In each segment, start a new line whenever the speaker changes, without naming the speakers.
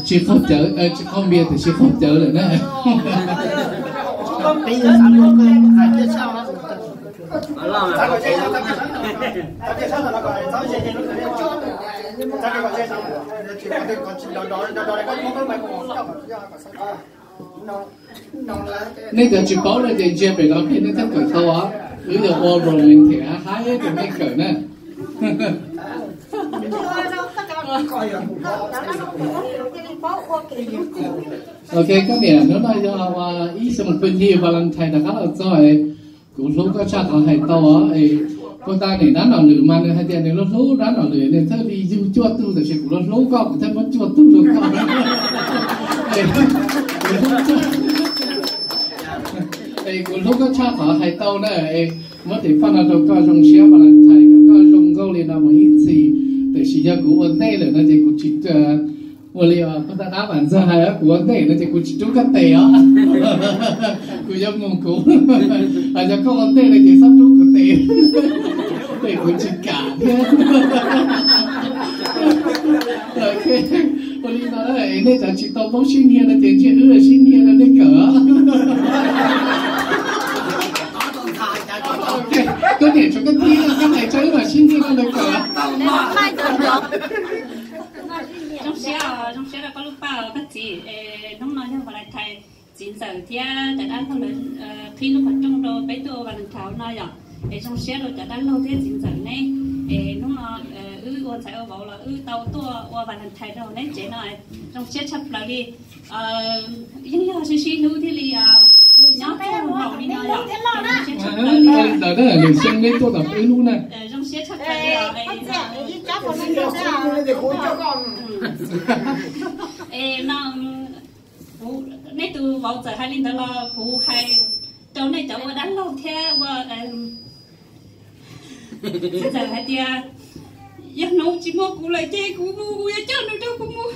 chỉ không chở chỉ không biết thì chỉ không chở được nữa nên giờ chỉ bảo là để chơi về đó thì nó thật cởi to á, cứ giờ ô rồi mình thì hái cái này cởi nè. Ok, các điểm nó nói cho ý sự một bên gì Valentine là khá là rồi cũng lúc có cha thằng hay tao á, cô ta này đá nào lửa mà hay tiền này nó lú đá nào lửa nên thôi đi du chua tu thì chỉ cũng nó lú con cũng thấy vẫn chua tu được con. Cũng lúc có cha thằng hay tao này, mới thì phân là đâu có dùng xé Valentine, có dùng câu liền nào mà ít gì, để chỉ cho cũng vấn đề là nó thì cũng chỉ我哩啊，不但打完之后还要国内，那就估计做个地啊，估计蒙古，还就国内那就三做个地，对，估计假的。OK， 我哩那哎，那就去到到新年的点去新年的那个。OK， có thể cho cái tí là cái này chơi mà新年的那个。卖得了。trong xe là có lúc bao các chị nông nói cho Valentine chín giờ thì đã đang không lớn khi lúc ở trong đồ bé đồ Valentine nói rồi trong xe rồi đã đang lâu thế chín giờ này nông nói ôn sai bảo là tàu tua Valentine đâu đấy chế nói trong xe chấp lại đi những giờ suy nữ thì li nhóm theo bảo đi nói rồi đó là lịch sinh lên tôi tập ấy luôn này trong xe chấp lại nó nãy từ vào giờ hai linh đó là phụ hay cháu này cháu đánh lâu theo và giờ hai tia giờ nấu chỉ mua củ lại chơi củ mua cho nó đâu cũng mua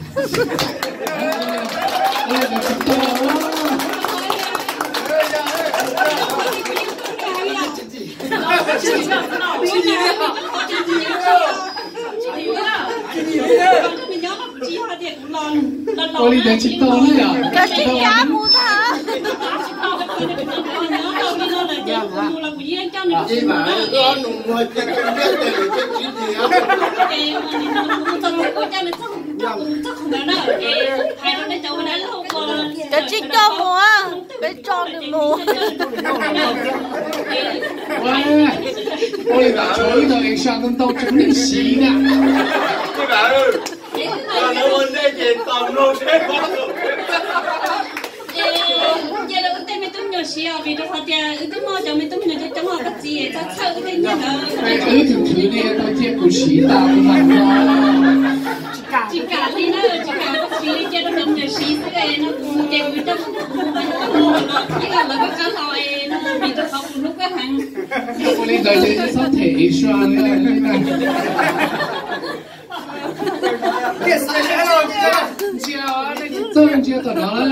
tôi đi đến chị tôi đấy à?
Cái chị cá mua thà.
Chị mà con nuôi cái biết để cái chuyện gì á?
Cái chị cho mua, cái cho được mua.
Ôi bà chối rồi sao con tao trúng định xí nè.
Chị bà ơi, bà nói ơn đây chị tầm luôn thế con.
giờ là cái tên tôi nhớ xíu vì nó phát ra cái mò cho mình tôi nhớ cho trong họ cái gì cho sợ cái nhớ
thường thứ này tao chơi của xí tao mà
chỉ cả thì nó chỉ cả cái xí chơi nó đâm nhớ xí cái nó cũng chơi với trong cái là cái hỏi nó bị tôi học lúc cái hàng
tôi đi đây để sao thể xoan nữa
Cái gì thế rồi?
chưa tao nói